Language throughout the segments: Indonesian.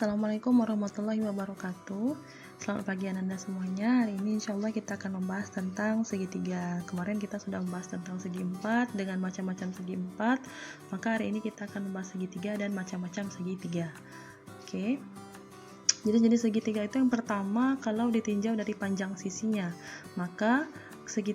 Assalamualaikum warahmatullahi wabarakatuh. Selamat pagi Anda semuanya. Hari ini insya Allah kita akan membahas tentang segitiga. Kemarin kita sudah membahas tentang segi empat dengan macam-macam segi empat. Maka hari ini kita akan membahas segitiga dan macam-macam segitiga. Oke. Jadi jenis segitiga itu yang pertama kalau ditinjau dari panjang sisinya. Maka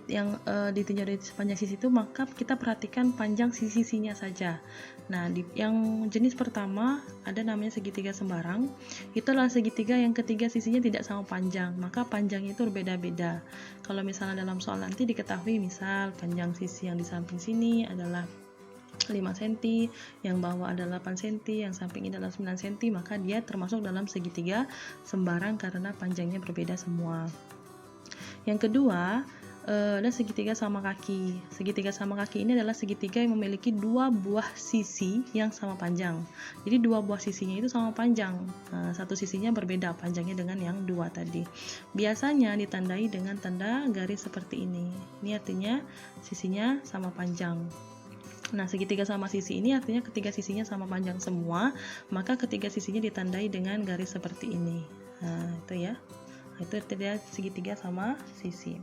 yang ditinjau dari panjang sisi itu, maka kita perhatikan panjang sisi-sisinya saja. Nah, yang jenis pertama ada namanya segitiga sembarang. Itu adalah segitiga yang ketiga sisinya tidak sama panjang, maka panjangnya itu berbeda-beda. Kalau misalnya dalam soal nanti diketahui, misal panjang sisi yang di samping sini adalah 5 cm, yang bawah adalah 8 cm, yang samping ini adalah 9 cm, maka dia termasuk dalam segitiga sembarang karena panjangnya berbeda semua. Yang kedua, ada segitiga sama kaki. Segitiga sama kaki ini adalah segitiga yang memiliki dua buah sisi yang sama panjang. Jadi dua buah sisinya itu sama panjang. Satu sisinya berbeda panjangnya dengan yang dua tadi. Biasanya ditandai dengan tanda garis seperti ini. Ini artinya sisinya sama panjang. Nah, segitiga sama sisi ini artinya ketiga sisinya sama panjang semua, maka ketiga sisinya ditandai dengan garis seperti ini. Nah, itu ya. Itu artinya segitiga sama sisi.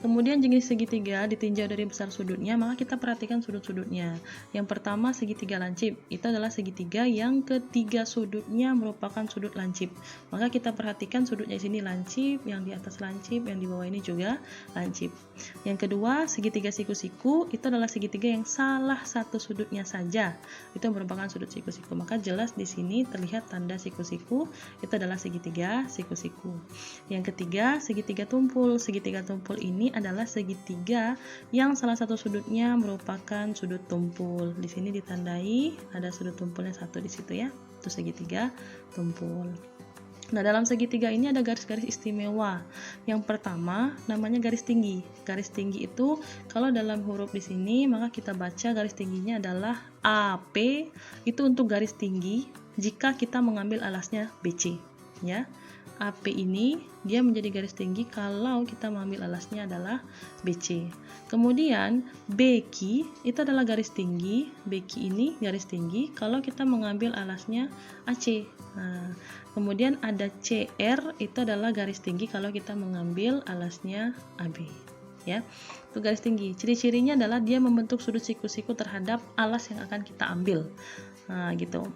Kemudian jenis segitiga ditinjau dari besar sudutnya, maka kita perhatikan sudut-sudutnya. Yang pertama segitiga lancip, itu adalah segitiga yang ketiga sudutnya merupakan sudut lancip. Maka kita perhatikan sudutnya di sini lancip, yang di atas lancip, yang di bawah ini juga lancip. Yang kedua segitiga siku-siku, itu adalah segitiga yang salah satu sudutnya saja, itu merupakan sudut siku-siku. Maka jelas di sini terlihat tanda siku-siku, itu adalah segitiga siku-siku. Yang ketiga segitiga tumpul. Segitiga tumpul ini adalah segitiga yang salah satu sudutnya merupakan sudut tumpul. Di sini ditandai ada sudut tumpulnya satu di situ ya. Itu segitiga tumpul. Nah, dalam segitiga ini ada garis-garis istimewa. Yang pertama namanya garis tinggi. Garis tinggi itu kalau dalam huruf di sini maka kita baca garis tingginya adalah AP. Itu untuk garis tinggi jika kita mengambil alasnya BC, ya. AP ini dia menjadi garis tinggi kalau kita mengambil alasnya adalah BC. Kemudian BQ itu adalah garis tinggi. BQ ini garis tinggi kalau kita mengambil alasnya AC. Nah, kemudian ada CR, itu adalah garis tinggi kalau kita mengambil alasnya AB. Ya, itu garis tinggi. Ciri-cirinya adalah dia membentuk sudut siku-siku terhadap alas yang akan kita ambil. Nah, gitu.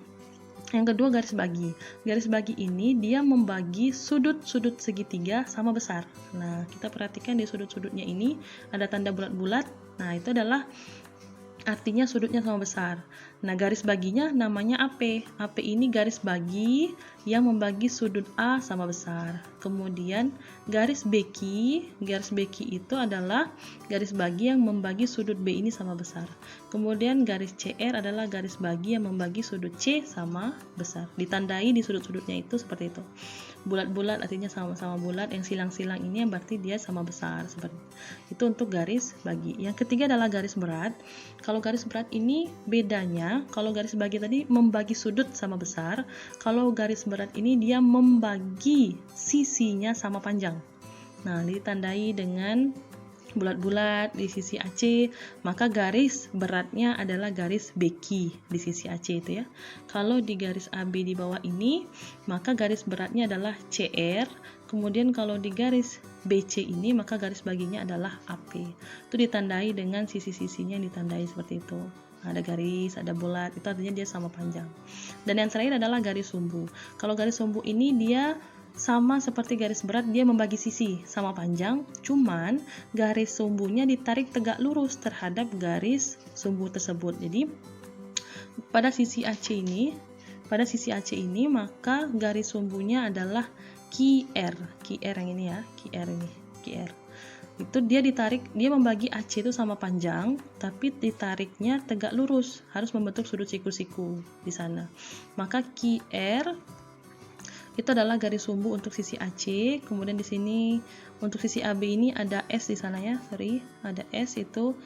Yang kedua garis bagi. Garis bagi ini dia membagi sudut-sudut segitiga sama besar. Nah, kita perhatikan di sudut-sudutnya ini ada tanda bulat-bulat. Nah, itu adalah artinya sudutnya sama besar. Nah, garis baginya namanya AP. AP ini garis bagi yang membagi sudut A sama besar. Kemudian garis BQ. Garis BQ itu adalah garis bagi yang membagi sudut B ini sama besar. Kemudian garis CR adalah garis bagi yang membagi sudut C sama besar. Ditandai di sudut-sudutnya itu seperti itu. Bulat-bulat artinya sama-sama bulat, yang silang-silang ini yang berarti dia sama besar. Seperti itu untuk garis bagi. Yang ketiga adalah garis berat. Kalau garis berat ini bedanya, kalau garis bagi tadi membagi sudut sama besar, kalau garis berat ini dia membagi sisinya sama panjang. Nah, ditandai dengan bulat-bulat di sisi AC, maka garis beratnya adalah garis BQ di sisi AC itu ya. Kalau di garis AB di bawah ini, maka garis beratnya adalah CR. Kemudian kalau di garis BC ini, maka garis baginya adalah AP. Itu ditandai dengan sisi-sisinya ditandai seperti itu. Ada garis, ada bulat, itu artinya dia sama panjang. Dan yang terakhir adalah garis sumbu. Kalau garis sumbu ini dia sama seperti garis berat, dia membagi sisi sama panjang, cuman garis sumbunya ditarik tegak lurus terhadap garis sumbu tersebut. Jadi pada sisi AC ini, maka garis sumbunya adalah QR yang ini ya, QR. Itu dia membagi AC itu sama panjang, tapi ditariknya tegak lurus, harus membentuk sudut siku-siku di sana. Maka QR itu adalah garis sumbu untuk sisi AC. Kemudian di sini untuk sisi AB ini ada S di sana ya, ada S itu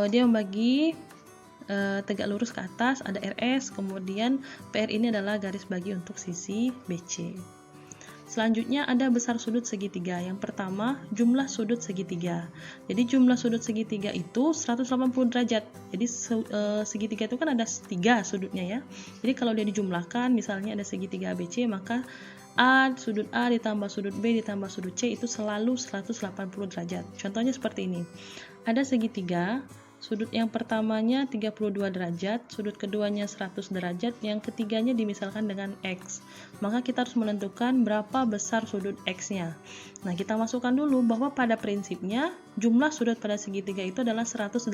dia membagi tegak lurus ke atas, ada RS. Kemudian PR ini adalah garis bagi untuk sisi BC. Selanjutnya ada besar sudut segitiga. Yang pertama, jumlah sudut segitiga. Jadi jumlah sudut segitiga itu 180 derajat. Jadi segitiga itu kan ada 3 sudutnya ya. Jadi kalau dia dijumlahkan, misalnya ada segitiga ABC, maka sudut A ditambah sudut B ditambah sudut C itu selalu 180 derajat. Contohnya seperti ini. Ada segitiga, sudut yang pertamanya 32 derajat, sudut keduanya 100 derajat, yang ketiganya dimisalkan dengan X. Maka kita harus menentukan berapa besar sudut X-nya. Nah, kita masukkan dulu bahwa pada prinsipnya jumlah sudut pada segitiga itu adalah 180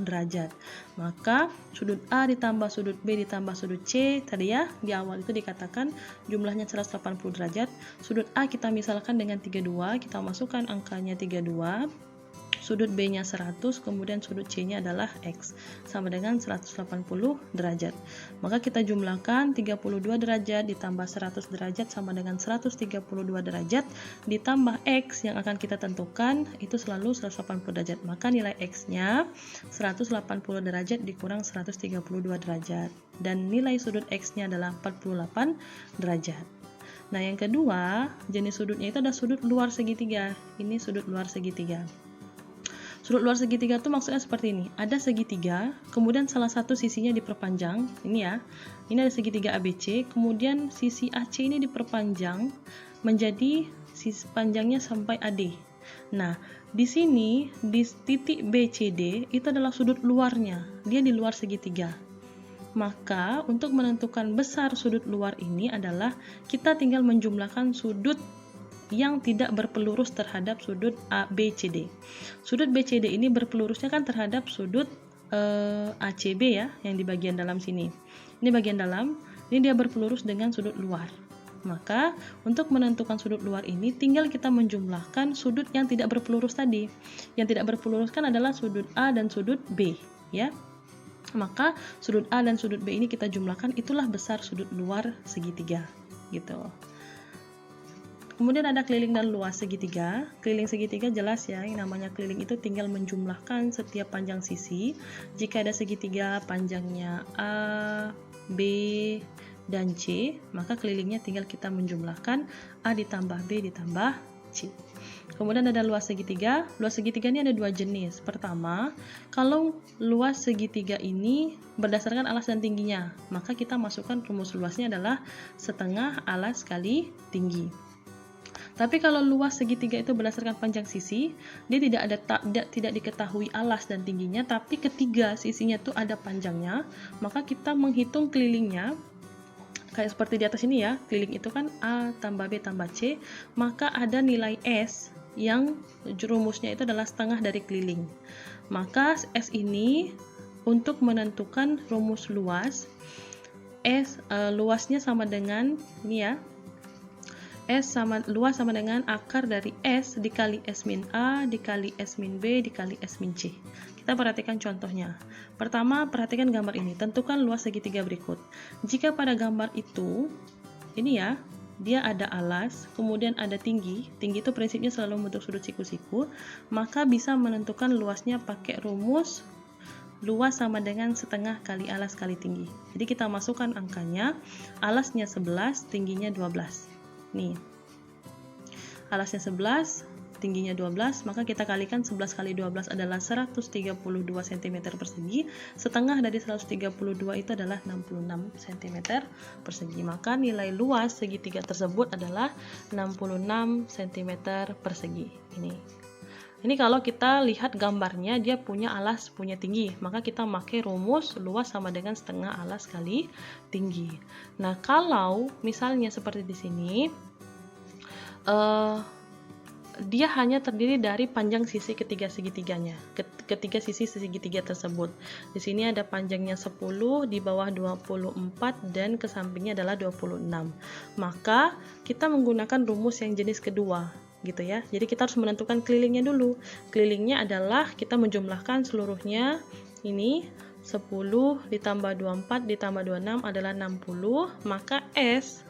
derajat. Maka sudut A ditambah sudut B ditambah sudut C, tadi ya, di awal itu dikatakan jumlahnya 180 derajat. Sudut A kita misalkan dengan 32, kita masukkan angkanya 32. Sudut B-nya 100, kemudian sudut C-nya adalah X, sama dengan 180 derajat. Maka kita jumlahkan 32 derajat ditambah 100 derajat sama dengan 132 derajat, ditambah X yang akan kita tentukan itu selalu 180 derajat. Maka nilai X-nya 180 derajat dikurang 132 derajat. Dan nilai sudut X-nya adalah 48 derajat. Nah, yang kedua, jenis sudutnya itu ada sudut luar segitiga. Ini sudut luar segitiga. Sudut luar segitiga itu maksudnya seperti ini. Ada segitiga, kemudian salah satu sisinya diperpanjang. Ini ya. Ini ada segitiga ABC, kemudian sisi AC ini diperpanjang menjadi sisi panjangnya sampai AD. Nah, di sini di titik BCD itu adalah sudut luarnya. Dia di luar segitiga. Maka untuk menentukan besar sudut luar ini adalah kita tinggal menjumlahkan sudut yang tidak berpelurus terhadap sudut ABCD. Sudut BCD ini berpelurusnya kan terhadap sudut ACB ya, yang di bagian dalam sini. Ini bagian dalam, ini dia berpelurus dengan sudut luar. Maka untuk menentukan sudut luar ini tinggal kita menjumlahkan sudut yang tidak berpelurus tadi. Yang tidak berpelurus kan adalah sudut A dan sudut B ya. Maka sudut A dan sudut B ini kita jumlahkan, itulah besar sudut luar segitiga gitu. Kemudian ada keliling dan luas segitiga. Keliling segitiga jelas ya, yang namanya keliling itu tinggal menjumlahkan setiap panjang sisi. Jika ada segitiga panjangnya A, B, dan C, maka kelilingnya tinggal kita menjumlahkan A ditambah B ditambah C. Kemudian ada luas segitiga. Luas segitiga ini ada 2 jenis. Pertama, kalau luas segitiga ini berdasarkan alas dan tingginya, maka kita masukkan rumus luasnya adalah setengah alas kali tinggi. Tapi kalau luas segitiga itu berdasarkan panjang sisi, dia tidak diketahui alas dan tingginya, tapi ketiga sisinya itu ada panjangnya, maka kita menghitung kelilingnya kayak seperti di atas ini ya. Keliling itu kan A tambah B tambah C, maka ada nilai S yang rumusnya itu adalah setengah dari keliling. Maka S ini untuk menentukan rumus luas, luasnya sama dengan ini ya. Luas sama dengan akar dari S dikali S min A dikali S min B dikali S min C. Kita perhatikan contohnya. Pertama, perhatikan gambar ini. Tentukan luas segitiga berikut. Jika pada gambar itu, ini ya, dia ada alas, kemudian ada tinggi. Tinggi itu prinsipnya selalu membentuk sudut siku-siku. Maka bisa menentukan luasnya pakai rumus luas sama dengan setengah kali alas kali tinggi. Jadi kita masukkan angkanya. Alasnya 11, tingginya 12. Nih, alasnya 11, tingginya 12, maka kita kalikan 11 kali 12 adalah 132 cm persegi, setengah dari 132 itu adalah 66 cm persegi, maka nilai luas segitiga tersebut adalah 66 cm persegi. Ini kalau kita lihat gambarnya dia punya alas, punya tinggi, maka kita pakai rumus luas sama dengan setengah alas kali tinggi. Nah, kalau misalnya seperti di sini, dia hanya terdiri dari panjang sisi ketiga segitiganya, ketiga sisi segitiga tersebut. Di sini ada panjangnya 10, di bawah 24, dan ke sampingnya adalah 26. Maka kita menggunakan rumus yang jenis kedua, gitu ya. Jadi kita harus menentukan kelilingnya dulu. Kelilingnya adalah kita menjumlahkan seluruhnya. Ini 10 ditambah 24 ditambah 26 adalah 60, maka S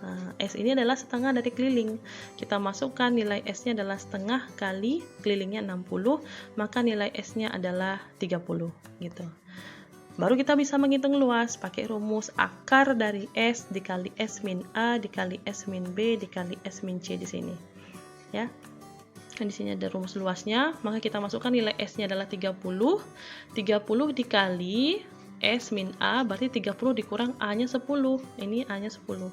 ini adalah setengah dari keliling. Kita masukkan nilai S-nya adalah setengah kali kelilingnya 60, maka nilai S-nya adalah 30 gitu. Baru kita bisa menghitung luas pakai rumus akar dari S dikali S min A dikali S min B dikali S min C di sini. Ya. Di sini ada rumus luasnya, maka kita masukkan nilai S-nya adalah 30. 30 dikali S min A berarti 30 dikurang A-nya 10. Ini A-nya 10.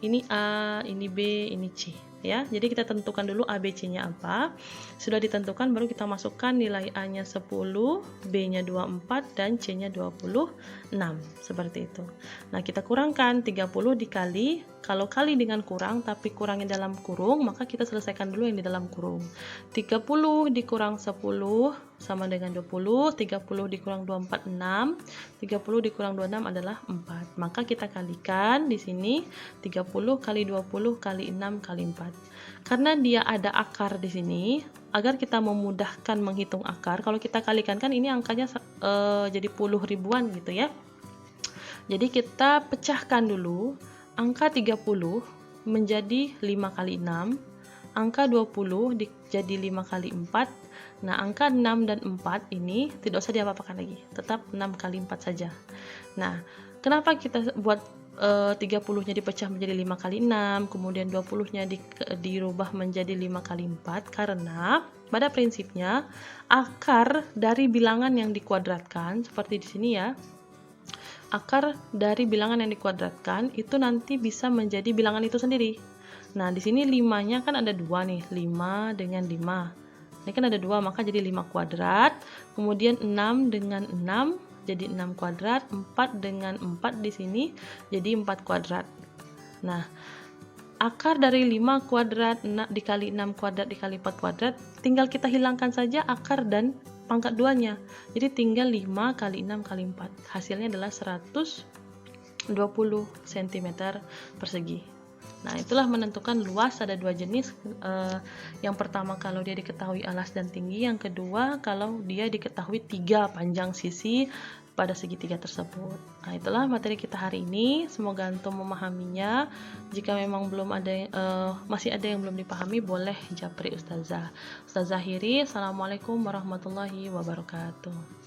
Ini A, ini B, ini C. Ya, jadi kita tentukan dulu A, B, C-nya apa. Sudah ditentukan, baru kita masukkan nilai A-nya 10, B-nya 24, dan C-nya 26. Seperti itu. Nah, kita kurangkan 30 dikali, kalau kali dengan kurang, tapi kurangnya dalam kurung, maka kita selesaikan dulu yang di dalam kurung. 30 dikurang 10 sama dengan 20, 30 dikurang 24, 6, 30 dikurang 26 adalah 4. Maka kita kalikan di sini 30 kali 20 kali 6 kali 4. Karena dia ada akar di sini, agar kita memudahkan menghitung akar, kalau kita kalikan kan ini angkanya jadi puluh ribuan gitu ya. Jadi kita pecahkan dulu angka 30 menjadi 5 kali 6, angka 20 jadi 5 kali 4. Nah, angka 6 dan 4 ini tidak usah diapa-apakan lagi, tetap 6 kali 4 saja. Nah, kenapa kita buat 30-nya dipecah menjadi 5 kali 6, kemudian 20-nya dirubah menjadi 5 kali 4? Karena pada prinsipnya akar dari bilangan yang dikuadratkan seperti di sini ya, akar dari bilangan yang dikuadratkan itu nanti bisa menjadi bilangan itu sendiri. Nah, di sini 5-nya kan ada 2 nih, 5 dengan 5. Ini kan ada 2, maka jadi 5 kuadrat. Kemudian 6 dengan 6 jadi 6 kuadrat, 4 dengan 4 di sini jadi 4 kuadrat. Nah, akar dari 5 kuadrat dikali 6 kuadrat dikali 4 kuadrat, tinggal kita hilangkan saja akar dan pangkat 2-nya. Jadi tinggal 5 kali 6 kali 4. Hasilnya adalah 120 cm persegi. Nah, itulah menentukan luas. Ada 2 jenis. Yang pertama kalau dia diketahui alas dan tinggi, yang kedua kalau dia diketahui 3 panjang sisi pada segitiga tersebut. Nah, itulah materi kita hari ini. Semoga antum memahaminya. Jika memang masih ada yang belum dipahami, boleh japri Ustazah. Ustazah akhiri. Assalamualaikum warahmatullahi wabarakatuh.